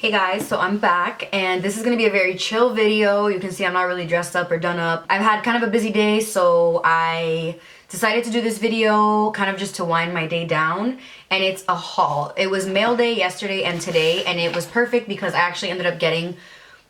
Hey guys, so I'm back and this is gonna be a very chill video. You can see I'm not really dressed up or done up. I've had kind of a busy day, so I decided to do this video kind of just to wind my day down, and it's a haul. It was mail day yesterday and today, and it was perfect because I actually ended up getting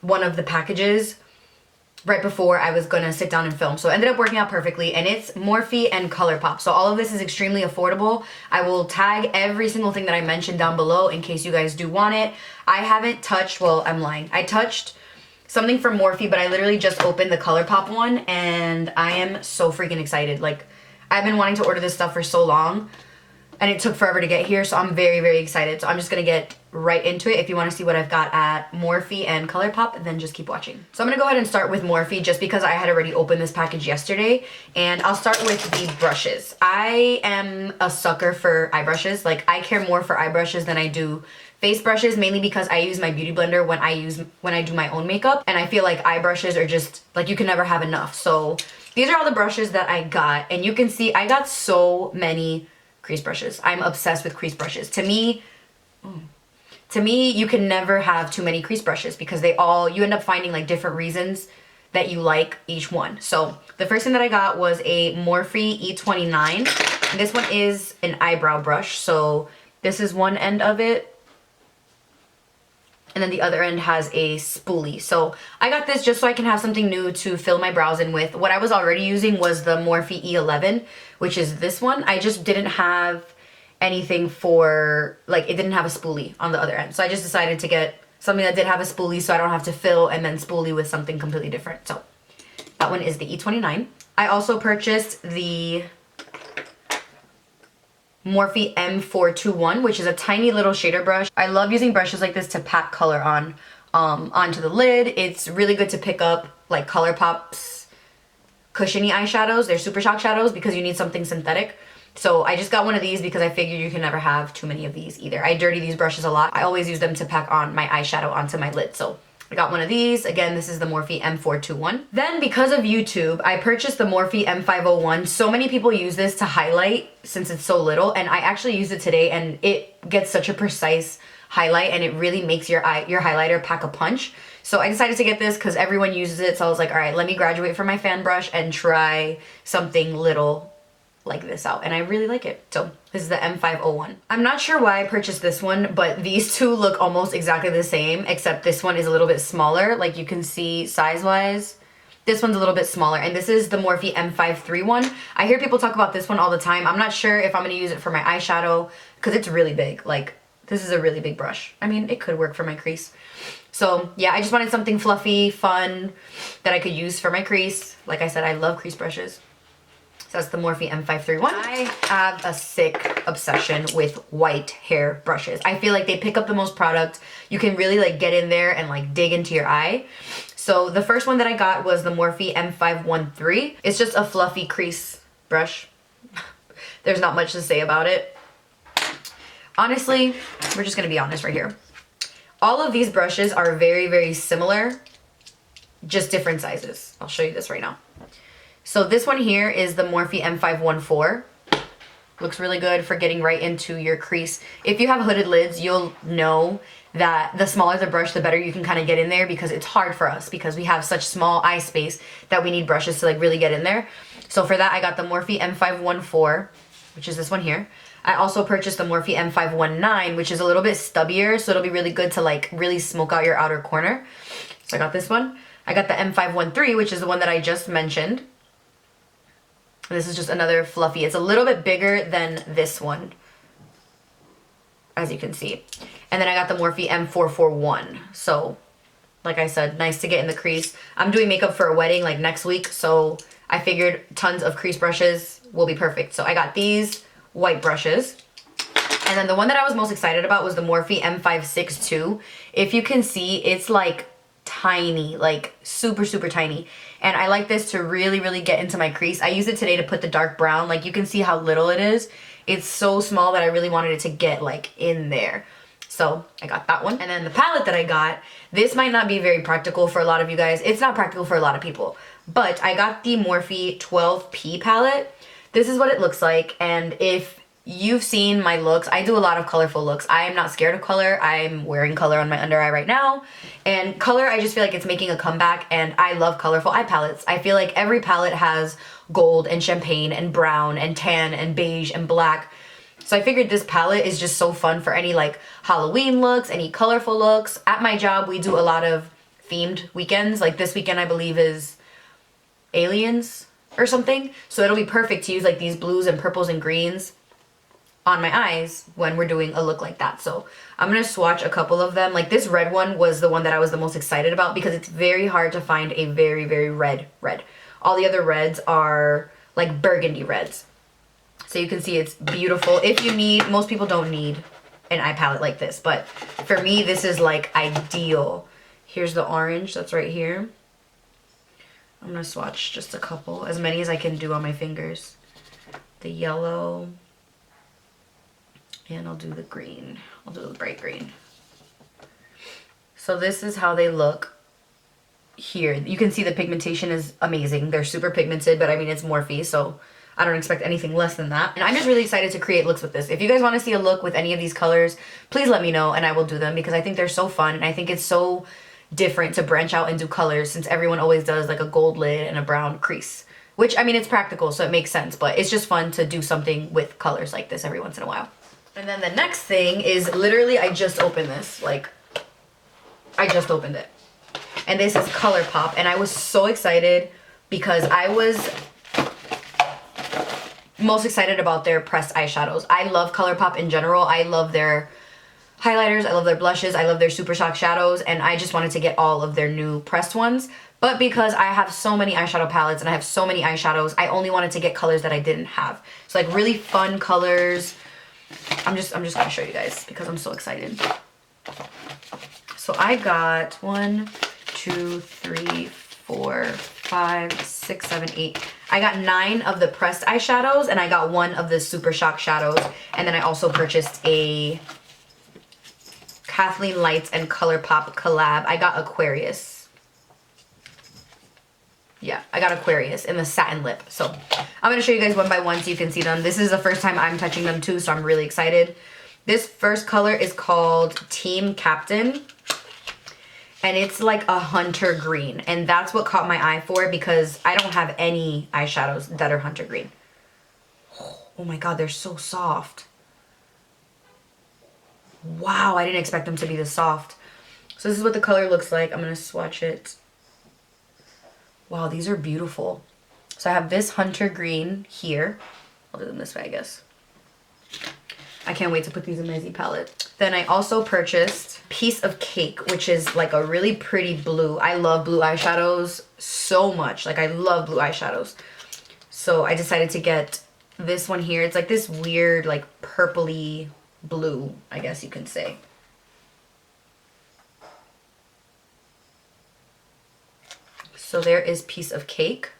one of the packages right before I was gonna sit down and film. So it ended up working out perfectly, and it's Morphe and Colourpop. So all of this is extremely affordable. I will tag every single thing that I mentioned down below in case you guys do want it. I haven't touched, well, I'm lying. I touched something from Morphe, but I literally just opened the Colourpop one, and I am so freaking excited. Like, I've been wanting to order this stuff for so long, and it took forever to get here, so I'm very, very excited. So I'm just gonna get right into it. If you wanna see what I've got at Morphe and Colourpop, then just keep watching. So I'm gonna go ahead and start with Morphe just because I had already opened this package yesterday, and I'll start with the brushes. I am a sucker for eye brushes. Like, I care more for eye brushes than I do face brushes, mainly because I use my beauty blender when I do my own makeup, and I feel like eye brushes are just, like, you can never have enough. So these are all the brushes that I got, and you can see I got so many crease brushes. I'm obsessed with crease brushes. To me, you can never have too many crease brushes because you end up finding like different reasons that you like each one. So the first thing that I got was a Morphe E29. And this one is an eyebrow brush. So this is one end of it, and then the other end has a spoolie. So I got this just so I can have something new to fill my brows in with. What I was already using was the Morphe E11, which is this one. I just didn't have anything for, like, it didn't have a spoolie on the other end. So I just decided to get something that did have a spoolie so I don't have to fill and then spoolie with something completely different. So that one is the E29. I also purchased the Morphe M421, which is a tiny little shader brush. I love using brushes like this to pack color onto the lid. It's really good to pick up like Colourpop's cushiony eyeshadows. They're Super Shock shadows because you need something synthetic. So I just got one of these because I figured you can never have too many of these either. I dirty these brushes a lot. I always use them to pack on my eyeshadow onto my lid. So I got one of these. Again, this is the Morphe M421. Then because of YouTube, I purchased the Morphe M501. So many people use this to highlight since it's so little, and I actually used it today, and it gets such a precise highlight, and it really makes your highlighter pack a punch. So I decided to get this because everyone uses it. So I was like, all right, let me graduate from my fan brush and try something little like this out, and I really like it. So this is the M501. I'm not sure why I purchased this one, but these two look almost exactly the same, except this one is a little bit smaller. Like, you can see size-wise, this one's a little bit smaller, and this is the Morphe M531. I hear people talk about this one all the time. I'm not sure if I'm gonna use it for my eyeshadow because it's really big. Like, this is a really big brush. I mean, it could work for my crease. So yeah, I just wanted something fluffy, fun, that I could use for my crease. Like I said, I love crease brushes. So that's the Morphe M531. I have a sick obsession with white hair brushes. I feel like they pick up the most product. You can really like get in there and like dig into your eye. So the first one that I got was the Morphe M513. It's just a fluffy crease brush. There's not much to say about it. Honestly, we're just gonna be honest right here. All of these brushes are very, very similar, just different sizes. I'll show you this right now. So this one here is the Morphe M514. Looks really good for getting right into your crease. If you have hooded lids, you'll know that the smaller the brush, the better you can kind of get in there, because it's hard for us because we have such small eye space that we need brushes to like really get in there. So for that, I got the Morphe M514, which is this one here. I also purchased the Morphe M519, which is a little bit stubbier, so it'll be really good to like really smoke out your outer corner. So I got this one. I got the M513, which is the one that I just mentioned. This is just another fluffy. It's a little bit bigger than this one, as you can see. And then I got the Morphe M441. So, like I said, nice to get in the crease. I'm doing makeup for a wedding like next week, so I figured tons of crease brushes will be perfect. So I got these white brushes. And then the one that I was most excited about was the Morphe M562. If you can see, it's like tiny, like super, super tiny. And I like this to really, really get into my crease. I used it today to put the dark brown. Like, you can see how little it is. It's so small that I really wanted it to get like in there. So I got that one. And then the palette that I got, this might not be very practical for a lot of you guys. It's not practical for a lot of people. But I got the Morphe 12P palette. This is what it looks like. And if you've seen my looks. I do a lot of colorful looks. I am not scared of color. I'm wearing color on my under eye right now. And color, I just feel like it's making a comeback, and I love colorful eye palettes. I feel like every palette has gold and champagne and brown and tan and beige and black. So I figured this palette is just so fun for any like Halloween looks, any colorful looks. At my job, we do a lot of themed weekends. Like this weekend, I believe, is aliens or something. So it'll be perfect to use like these blues and purples and greens on my eyes when we're doing a look like that. So I'm gonna swatch a couple of them. Like this red one was the one that I was the most excited about because it's very hard to find a very, very red red. All the other reds are like burgundy reds. So you can see it's beautiful. If you need, most people don't need an eye palette like this, but for me, this is like ideal. Here's the orange that's right here. I'm gonna swatch just a couple, as many as I can do on my fingers. The yellow, and I'll do the green. I'll do the bright green. So this is how they look here. You can see the pigmentation is amazing. They're super pigmented, but I mean, it's Morphe, so I don't expect anything less than that. And I'm just really excited to create looks with this. If you guys want to see a look with any of these colors, please let me know and I will do them because I think they're so fun. And I think it's so different to branch out and do colors since everyone always does like a gold lid and a brown crease. Which, I mean, it's practical, so it makes sense. But it's just fun to do something with colors like this every once in a while. And then the next thing is literally, I just opened this. Like, I just opened it. And this is Colourpop. And I was so excited because I was most excited about their pressed eyeshadows. I love Colourpop in general. I love their highlighters. I love their blushes. I love their Super Shock shadows. And I just wanted to get all of their new pressed ones. But because I have so many eyeshadow palettes and I have so many eyeshadows, I only wanted to get colors that I didn't have. So like really fun colors. I'm just gonna show you guys because I'm so excited. So I got 1, 2, 3, 4, 5, 6, 7, 8. I got 9 of the pressed eyeshadows and I got 1 of the Super Shock shadows. And then I also purchased a Kathleen Lights and Colourpop collab. I got Aquarius. Yeah, I got Aquarius in the satin lip. So I'm going to show you guys one by one so you can see them. This is the first time I'm touching them too, so I'm really excited. This first color is called Team Captain. And it's like a hunter green. And that's what caught my eye for because I don't have any eyeshadows that are hunter green. Oh my god, they're so soft. Wow, I didn't expect them to be this soft. So this is what the color looks like. I'm going to swatch it. Wow, these are beautiful. So I have this hunter green here. I'll do them this way, I guess. I can't wait to put these in my Z palette. Then I also purchased Piece of Cake, which is like a really pretty blue. I love blue eyeshadows so much. Like I love blue eyeshadows. So I decided to get this one here. It's like this weird like purpley blue, I guess you can say. So there is Piece of Cake.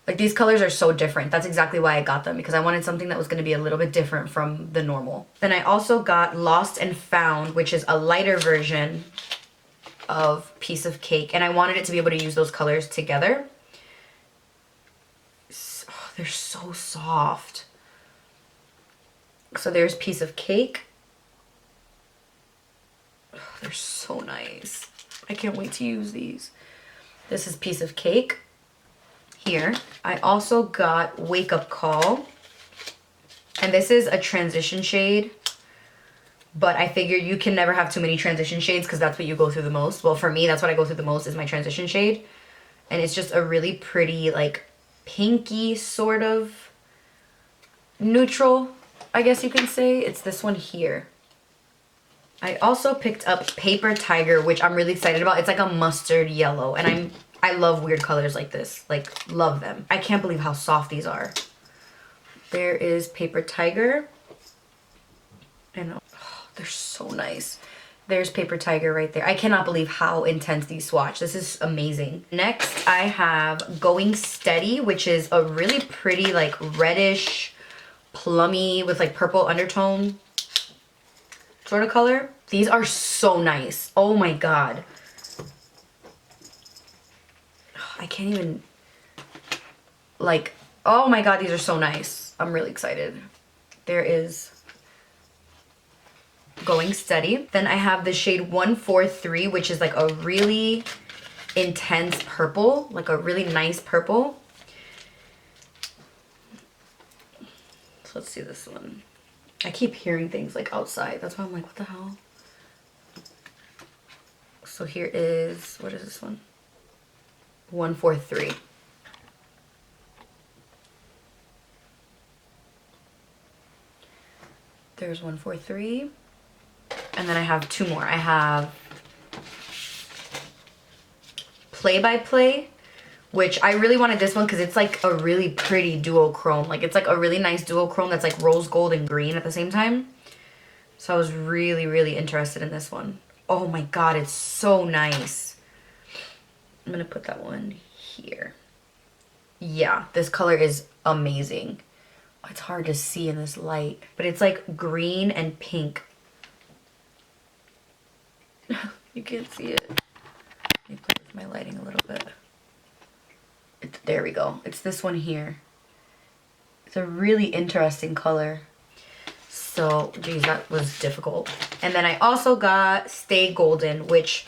Like these colors are so different. That's exactly why I got them because I wanted something that was going to be a little bit different from the normal. Then I also got Lost and Found, which is a lighter version of Piece of Cake. And I wanted it to be able to use those colors together. Oh, they're so soft. So there's Piece of Cake. Oh, they're so nice. I can't wait to use these. This is Piece of Cake here. I also got Wake Up Call. And this is a transition shade. But I figured you can never have too many transition shades because that's what you go through the most. Well, for me, that's what I go through the most is my transition shade. And it's just a really pretty, like, pinky sort of neutral, I guess you can say. It's this one here. I also picked up Paper Tiger, which I'm really excited about. It's like a mustard yellow, and I love weird colors like this. Like, love them. I can't believe how soft these are. There is Paper Tiger. And oh, they're so nice. There's Paper Tiger right there. I cannot believe how intense these swatch. This is amazing. Next, I have Going Steady, which is a really pretty, like, reddish, plummy with, like, purple undertone sort of color. These are so nice. Oh my god. I can't even, like, oh my god, these are so nice. I'm really excited. there is Going Steady. Then I have the shade 143, which is like a really intense purple, like a really nice purple. So let's see this one. I keep hearing things like outside. That's why I'm like, what the hell? So here is, what is this one? 143. There's 143. And then I have two more. I have Play by Play, which I really wanted this one because it's like a really pretty duochrome. Like it's like a really nice duochrome that's like rose gold and green at the same time. So I was really, really interested in this one. Oh my god, it's so nice. I'm gonna put that one here. Yeah, this color is amazing. It's hard to see in this light, but it's like green and pink. You can't see it. Let me play with my lighting a little bit. There we go. It's this one here. It's a really interesting color. So, geez, that was difficult. And then I also got Stay Golden, which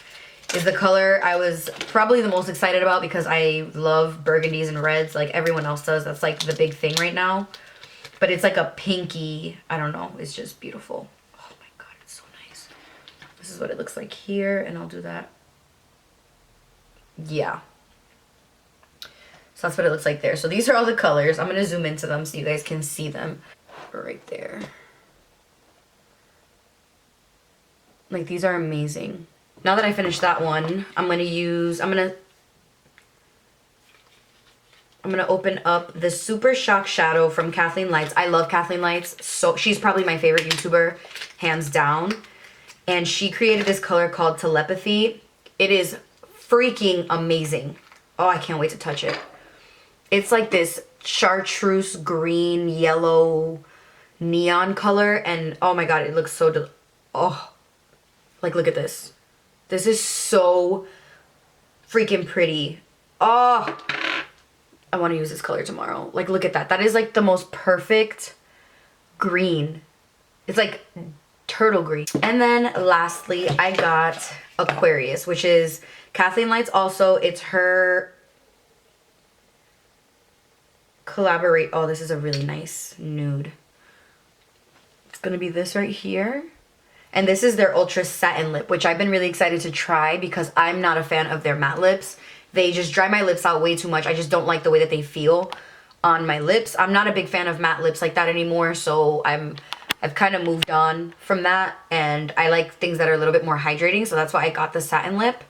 is the color I was probably the most excited about because I love burgundies and reds like everyone else does. That's like the big thing right now. But it's like a pinky, I don't know, it's just beautiful. Oh my god, it's so nice. This is what it looks like here, and I'll do that. Yeah. So that's what it looks like there. So these are all the colors. I'm going to zoom into them so you guys can see them. Right there. Like, these are amazing. Now that I finished that one, I'm going to open up the Super Shock Shadow from Kathleen Lights. I love Kathleen Lights. So she's probably my favorite YouTuber, hands down. And she created this color called Telepathy. It is freaking amazing. Oh, I can't wait to touch it. It's like this chartreuse green, yellow, neon color. And oh my god, it looks so oh, like look at this. This is so freaking pretty. Oh, I want to use this color tomorrow. Like, look at that. That is like the most perfect green. It's like turtle green. And then lastly, I got Aquarius, which is Kathleen Lights also. It's her collaborate. Oh, this is a really nice nude. It's going to be this right here. And this is their Ultra Satin Lip, which I've been really excited to try because I'm not a fan of their matte lips. They just dry my lips out way too much. I just don't like the way that they feel on my lips. I'm not a big fan of matte lips like that anymore, so I've kind of moved on from that, and I like things that are a little bit more hydrating, so that's why I got the satin lip.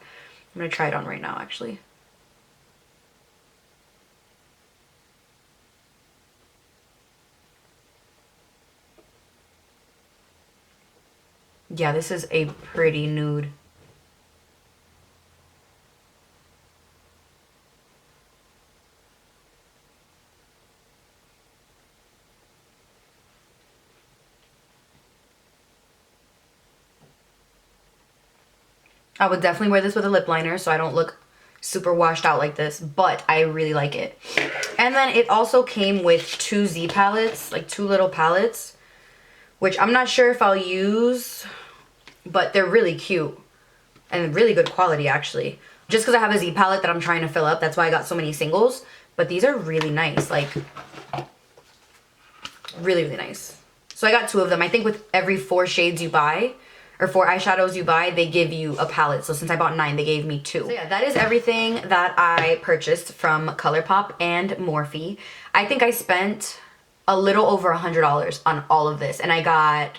I'm going to try it on right now, actually. Yeah, this is a pretty nude. I would definitely wear this with a lip liner so I don't look super washed out like this, but I really like it. And then it also came with two Z palettes, like two little palettes, which I'm not sure if I'll use, but they're really cute and really good quality actually. Just because I have a Z palette that I'm trying to fill up, that's why I got so many singles, but these are really nice, like really, really nice. So I got two of them. I think with every 4 shades you buy, or 4 eyeshadows you buy, they give you a palette. So since I bought 9, they gave me 2. So yeah, that is everything that I purchased from Colourpop and Morphe. I think I spent a little over $100 on all of this. And I got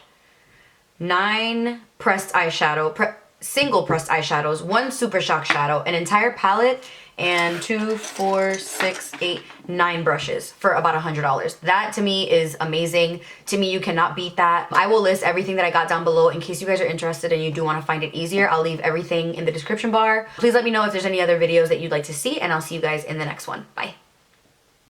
9 pressed eyeshadow, single pressed eyeshadows, 1 Super Shock shadow, an entire palette, and 2, 4, 6, 8, 9 brushes for about $100. That to me is amazing. To me, you cannot beat that. I will list everything that I got down below in case you guys are interested and you do want to find it easier. I'll leave everything in the description bar. Please let me know if there's any other videos that you'd like to see, and I'll see you guys in the next one. Bye.